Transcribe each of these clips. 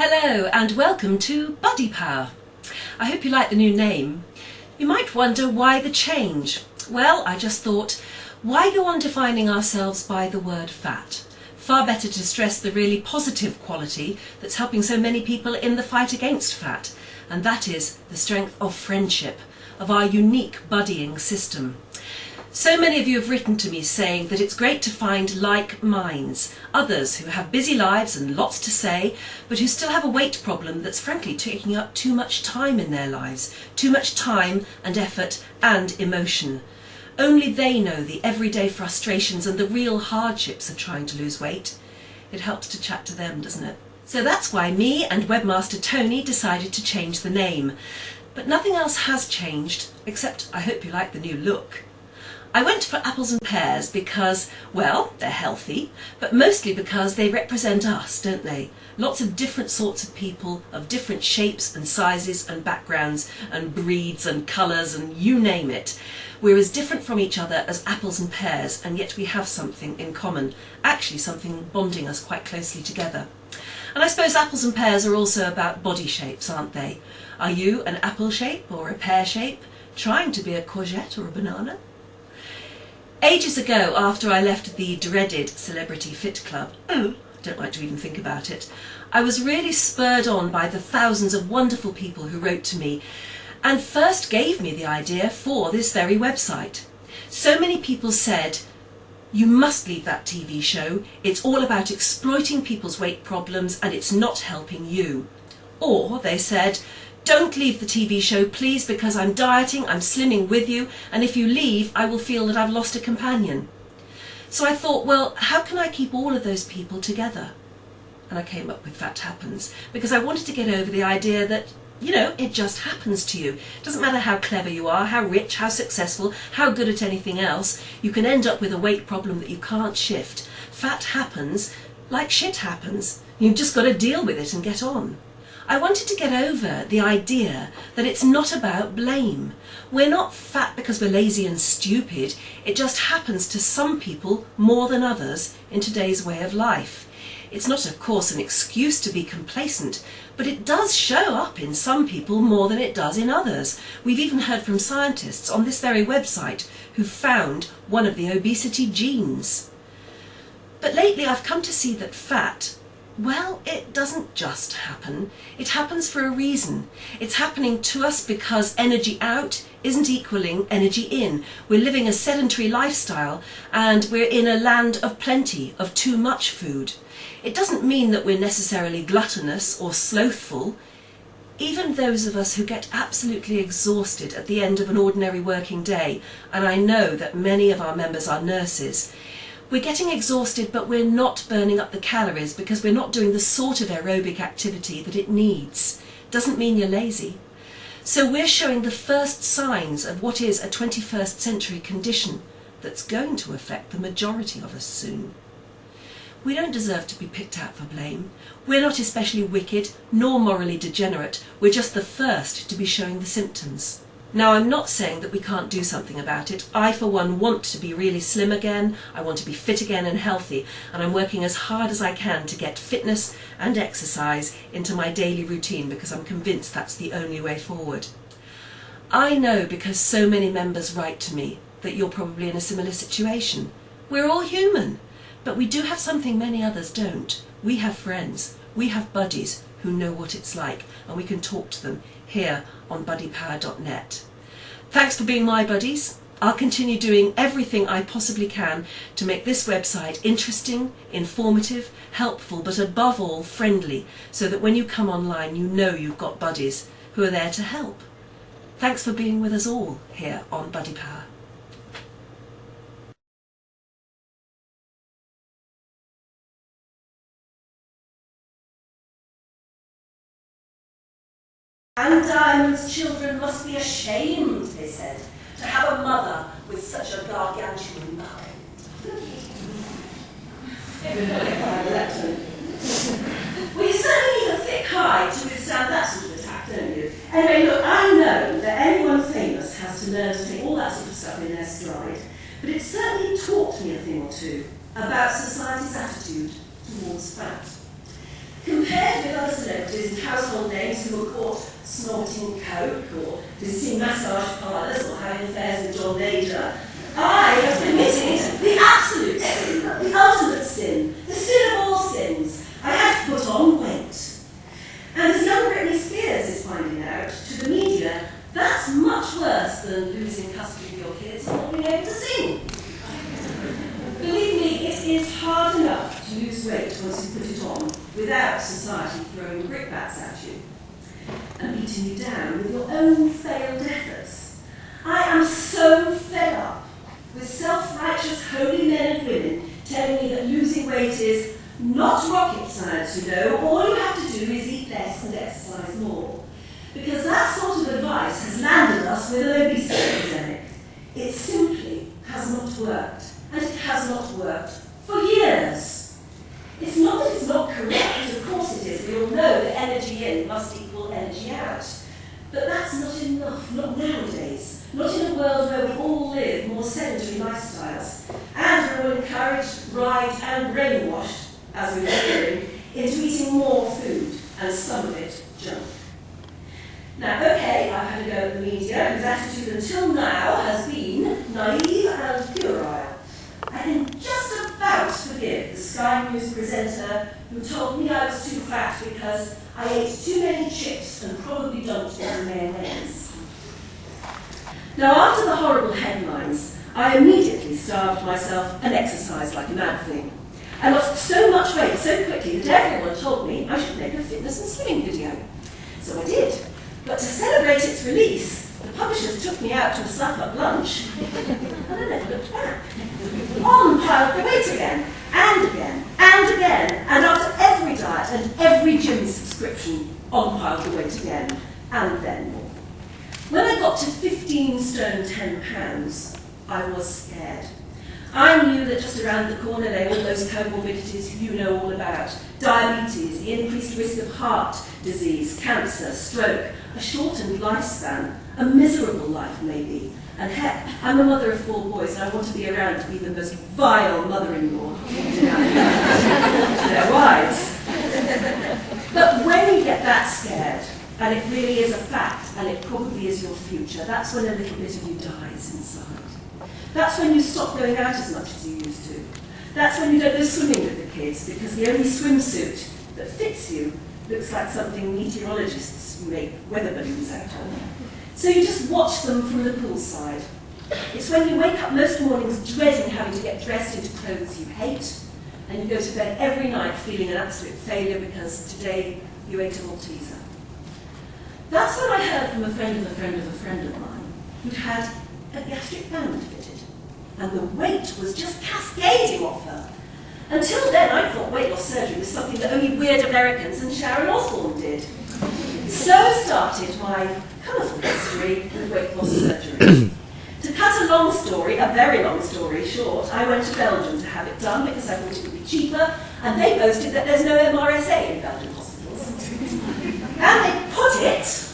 Hello and welcome to Buddypower. I hope you like the new name. You might wonder why the change. Well, I just thought, why go on defining ourselves by the word fat? Far better to stress the really positive quality that's helping so many people in the fight against fat, and that is the strength of friendship, of our unique buddying system. So many of you have written to me saying that it's great to find like minds, others who have busy lives and lots to say, but who still have a weight problem that's frankly taking up too much time in their lives, too much time and effort and emotion. Only they know the everyday frustrations and the real hardships of trying to lose weight. It helps to chat to them, doesn't it? So that's why me and webmaster Tony decided to change the name. But nothing else has changed, except I hope you like the new look. I went for apples and pears because, well, they're healthy, but mostly because they represent us, don't they? Lots of different sorts of people, of different shapes and sizes and backgrounds and breeds and colours and you name it. We're as different from each other as apples and pears, and yet we have something in common, actually something bonding us quite closely together. And I suppose apples and pears are also about body shapes, aren't they? Are you an apple shape or a pear shape, trying to be a courgette or a banana? Ages ago, after I left the dreaded Celebrity Fit Club, I don't like to even think about it, I was really spurred on by the thousands of wonderful people who wrote to me and first gave me the idea for this very website. So many people said, you must leave that TV show, it's all about exploiting people's weight problems and it's not helping you. Or they said, don't leave the TV show, please, because I'm dieting, I'm slimming with you, and if you leave, I will feel that I've lost a companion. So I thought, well, how can I keep all of those people together? And I came up with Fat Happens, because I wanted to get over the idea that, it just happens to you. It doesn't matter how clever you are, how rich, how successful, how good at anything else, you can end up with a weight problem that you can't shift. Fat happens like shit happens. You've just got to deal with it and get on. I wanted to get over the idea that it's not about blame. We're not fat because we're lazy and stupid. It just happens to some people more than others in today's way of life. It's not, of course, an excuse to be complacent, but it does show up in some people more than it does in others. We've even heard from scientists on this very website who found one of the obesity genes. But lately I've come to see that fat, well, it doesn't just happen. It happens for a reason. It's happening to us because energy out isn't equaling energy in. We're living a sedentary lifestyle and we're in a land of plenty, of too much food. It doesn't mean that we're necessarily gluttonous or slothful. Even those of us who get absolutely exhausted at the end of an ordinary working day, and I know that many of our members are nurses, we're getting exhausted, but we're not burning up the calories because we're not doing the sort of aerobic activity that it needs. Doesn't mean you're lazy. So we're showing the first signs of what is a 21st century condition that's going to affect the majority of us soon. We don't deserve to be picked out for blame. We're not especially wicked nor morally degenerate. We're just the first to be showing the symptoms. Now, I'm not saying that we can't do something about it. I, for one, want to be really slim again, I want to be fit again and healthy, and I'm working as hard as I can to get fitness and exercise into my daily routine because I'm convinced that's the only way forward. I know, because so many members write to me, that you're probably in a similar situation. We're all human, but we do have something many others don't. We have friends, we have buddies who know what it's like, and we can talk to them here on buddypower.net. Thanks for being my buddies. I'll continue doing everything I possibly can to make this website interesting, informative, helpful, but above all friendly, so that when you come online you know you've got buddies who are there to help. Thanks for being with us all here on Buddypower. And Diamond's children must be ashamed, they said, to have a mother with such a gargantuan mind. Well, you certainly need a thick hide to withstand that sort of attack, don't you? Anyway, look, I know that anyone famous has to learn to take all that sort of stuff in their stride, but it certainly taught me a thing or two about society's attitude towards fat. Compared with other celebrities, snorting coke or visiting massage parlours or having affairs with John Major, I have committed the absolute sin, the ultimate sin, the sin of all sins. I have to put on weight. And as young Britney Spears is finding out to the media, that's much worse than losing custody of your kids and not being able to sing. Believe me, it is hard enough to lose weight once you put it on without society throwing brickbats at you and beating you down with your own failed efforts. I am so fed up with self-righteous holy men and women telling me that losing weight is not rocket science, you know. All you have to do is eat less and exercise more. Because that sort of advice has landed us with an obesity epidemic. It simply has not worked. And it has not worked for years. It's not that it's not correct, of course it is. We all know that energy in must equal energy out. But that's not enough, not nowadays. Not in a world where we all live more sedentary lifestyles. And we're all encouraged, bribed and brainwashed, as we were hearing, into eating more food, and some of it junk. Now, okay, I've had a go at the media, whose attitude until now has been naive and puerile. I can just about forgive the Sky News presenter who told me I was too fat because I ate too many chips and probably dumped them in mayonnaise. Now, after the horrible headlines, I immediately starved myself and exercised like a mad thing. I lost so much weight so quickly that everyone told me I should make a fitness and swimming video. So I did. But to celebrate its release, the publishers took me out to a slap-up lunch, and I never looked back. On piled the weight again, and again, and again, and after every diet and every gym subscription, on piled the weight again, and then more. When I got to 15 stone 10 pounds, I was scared. I knew that just around the corner lay all those comorbidities you know all about. Diabetes, the increased risk of heart disease, cancer, stroke, a shortened lifespan, a miserable life maybe. And heck, I'm a mother of 4 boys and I want to be around to be the most vile mother-in-law to their wives. But when you get that scared, and it really is a fact, and it probably is your future, that's when a little bit of you dies inside. That's when you stop going out as much as you used to. That's when you don't go swimming with the kids, because the only swimsuit that fits you looks like something meteorologists make weather balloons out of. So you just watch them from the poolside. It's when you wake up most mornings dreading having to get dressed into clothes you hate, and you go to bed every night feeling an absolute failure because today you ate a Malteser. That's when I heard from a friend of a friend of a friend of mine who'd had a gastric band fitted, and the weight was just cascading off her. Until then, I thought weight loss surgery was something that only weird Americans and Sharon Osbourne did. So started my colourful history with weight loss surgery. To cut a long story, a very long story short, I went to Belgium to have it done because I thought it would be cheaper, and they boasted that there's no MRSA in Belgian hospitals. And they put it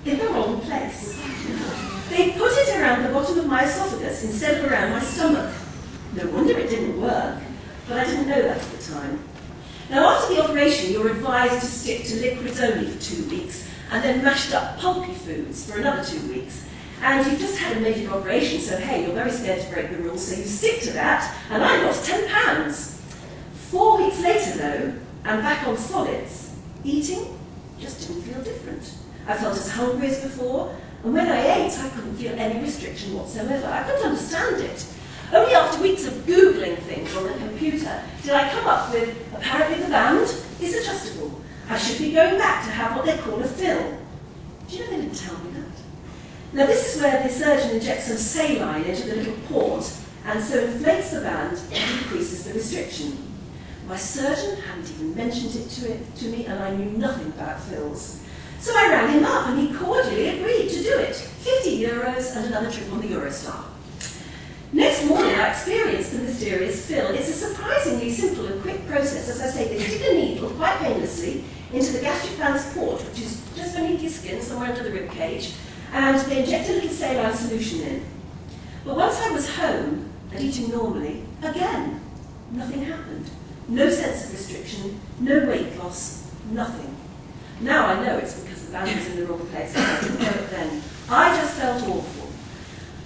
in the wrong place. They put it around the bottom of my esophagus instead of around my stomach. No wonder it didn't work, but I didn't know that at the time. Now, after the operation, you're advised to stick to liquids only for 2 weeks, and then mashed up pulpy foods for another 2 weeks. And you've just had a major operation, so hey, you're very scared to break the rules, so you stick to that, and I lost 10 pounds. 4 weeks later, though, I'm back on solids. Eating just didn't feel different. I felt as hungry as before, and when I ate, I couldn't feel any restriction whatsoever. I couldn't understand it. Only after weeks of Googling things on the computer did I come up with, apparently the band is adjustable. I should be going back to have what they call a fill. Do you know they didn't tell me that? Now this is where the surgeon injects some saline into the little port, and so inflates the band and decreases the restriction. My surgeon hadn't even mentioned it to me, and I knew nothing about fills. So I rang him up, and he cordially agreed to do it. €50 and another trip on the Eurostar. Next morning, I experienced the mysterious fill. It's a surprisingly simple and quick process. As I say, they stick a needle quite painlessly into the gastric band's port, which is just beneath your skin, somewhere under the rib cage, and they inject a little saline solution in. But once I was home and eating normally, again, nothing happened. No sense of restriction, no weight loss, nothing. Now I know it's because the band was in the wrong place, but I didn't know it then. I just felt awful.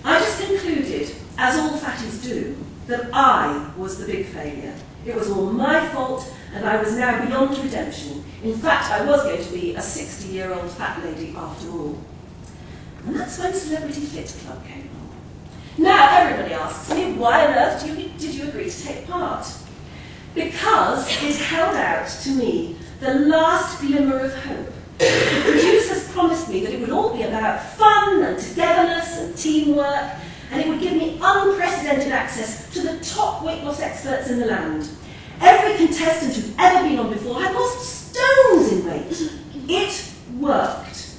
I just concluded, as all fatties do, that I was the big failure. It was all my fault, and I was now beyond redemption. In fact, I was going to be a 60-year-old fat lady after all. And that's when Celebrity Fit Club came along. Now everybody asks me, why on earth did you agree to take part? Because it held out to me the last glimmer of hope. The producers promised me that it would all be about fun and togetherness and teamwork, and it would give me unprecedented access to the top weight loss experts in the land. Every contestant who'd ever been on before had lost stones in weight. It worked.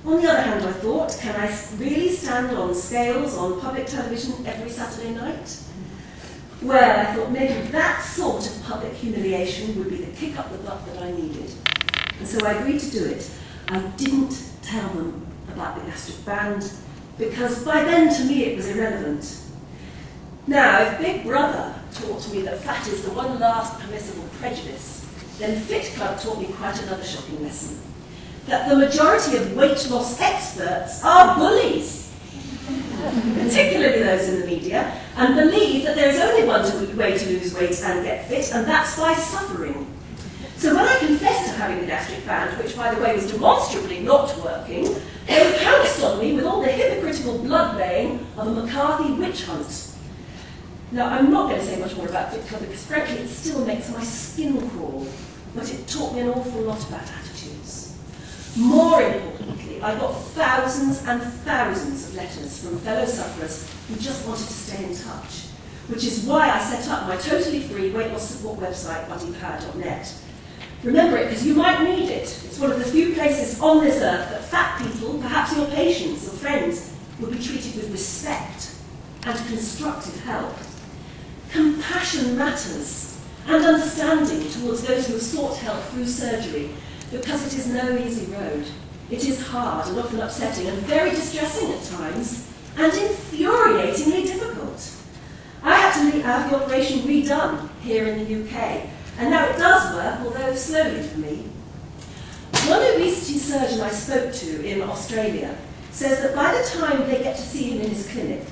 On the other hand, I thought, can I really stand on scales on public television every Saturday night? Well, I thought maybe that sort of public humiliation would be the kick up the butt that I needed. And so I agreed to do it. I didn't tell them about the gastric band, because by then to me it was irrelevant. Now, if Big Brother taught me that fat is the one last permissible prejudice, then Fit Club taught me quite another shocking lesson. That the majority of weight loss experts are bullies, particularly those in the media, and believe that there is only one way to lose weight and get fit, and that's by suffering. So when I confessed to having the gastric band, which by the way was demonstrably not working, they pounced on me with all the hypocritical blood-laying of a McCarthy witch hunt. Now, I'm not going to say much more about Fit Club because frankly it still makes my skin crawl, but it taught me an awful lot about attitudes. More importantly, I got thousands and thousands of letters from fellow sufferers who just wanted to stay in touch, which is why I set up my totally free weight loss support website, buddypower.net. Remember it because you might need it. It's one of the few places on this earth that fat people, perhaps your patients or friends, will be treated with respect and constructive help. Compassion matters, and understanding towards those who have sought help through surgery, because it is no easy road. It is hard and often upsetting and very distressing at times, and infuriatingly difficult. I had to have the operation redone here in the UK, and now it does work, although slowly for me. One obesity surgeon I spoke to in Australia says that by the time they get to see him in his clinic,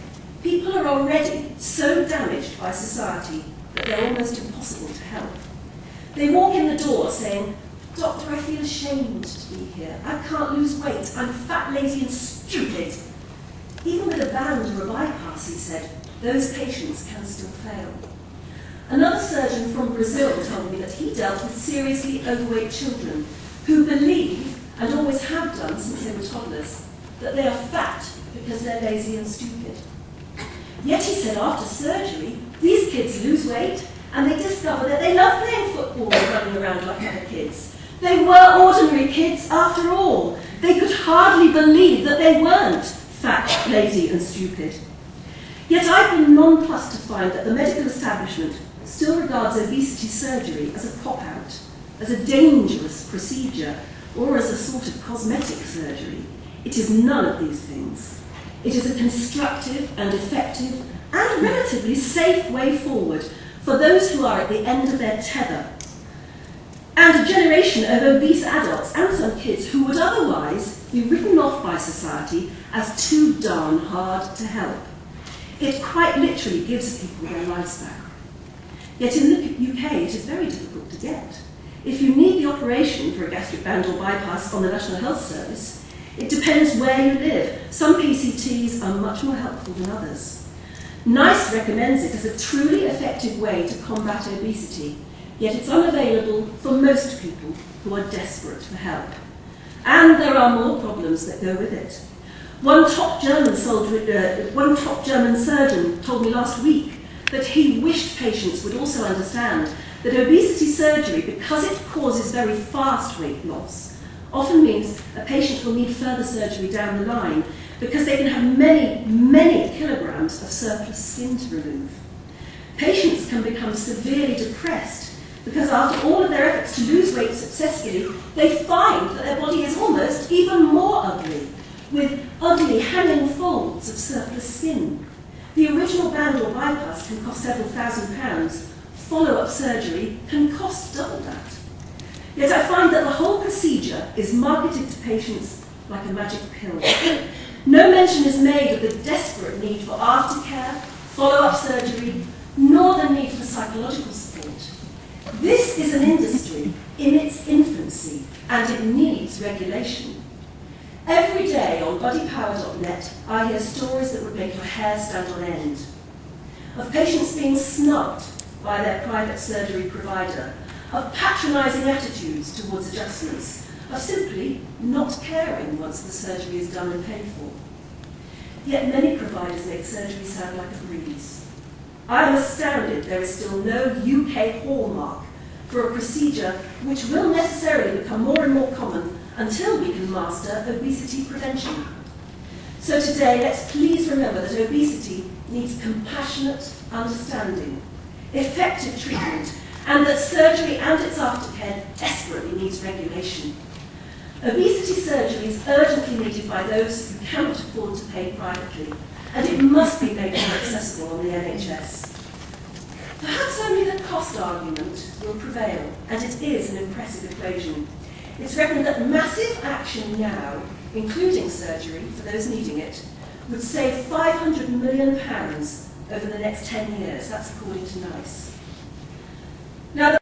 people are already so damaged by society that they're almost impossible to help. They walk in the door saying, "Doctor, I feel ashamed to be here. I can't lose weight. I'm fat, lazy and stupid." Even with a band or a bypass, he said, those patients can still fail. Another surgeon from Brazil told me that he dealt with seriously overweight children who believe, and always have done since they were toddlers, that they are fat because they're lazy and stupid. Yet he said after surgery, these kids lose weight and they discover that they love playing football and running around like other kids. They were ordinary kids after all. They could hardly believe that they weren't fat, lazy and stupid. Yet I've been nonplussed to find that the medical establishment still regards obesity surgery as a cop-out, as a dangerous procedure, or as a sort of cosmetic surgery. It is none of these things. It is a constructive and effective and relatively safe way forward for those who are at the end of their tether, and a generation of obese adults and some kids who would otherwise be written off by society as too darn hard to help. It quite literally gives people their lives back. Yet in the UK it is very difficult to get. If you need the operation for a gastric band or bypass on the National Health Service, it depends where you live. Some PCTs are much more helpful than others. NICE recommends it as a truly effective way to combat obesity, yet it's unavailable for most people who are desperate for help. And there are more problems that go with it. One top German surgeon told me last week that he wished patients would also understand that obesity surgery, because it causes very fast weight loss, often means a patient will need further surgery down the line because they can have many, many kilograms of surplus skin to remove. Patients can become severely depressed because after all of their efforts to lose weight successfully, they find that their body is almost even more ugly, with ugly hanging folds of surplus skin. The original band or bypass can cost several £1,000s. Follow-up surgery can cost double that. Yet I find that the whole procedure is marketed to patients like a magic pill. No mention is made of the desperate need for aftercare, follow-up surgery, nor the need for psychological support. This is an industry in its infancy, and it needs regulation. Every day on buddypower.net, I hear stories that would make your hair stand on end. Of patients being snubbed by their private surgery provider, of patronising attitudes towards adjustments, of simply not caring once the surgery is done and paid for. Yet many providers make surgery sound like a breeze. I am astounded there is still no UK hallmark for a procedure which will necessarily become more and more common until we can master obesity prevention. So today, let's please remember that obesity needs compassionate understanding, effective treatment, and that surgery and its aftercare desperately needs regulation. Obesity surgery is urgently needed by those who cannot afford to pay privately, and it must be made more accessible on the NHS. Perhaps only the cost argument will prevail, and it is an impressive equation. It's reckoned that massive action now, including surgery for those needing it, would save £500 million over the next 10 years. That's according to NICE. Now,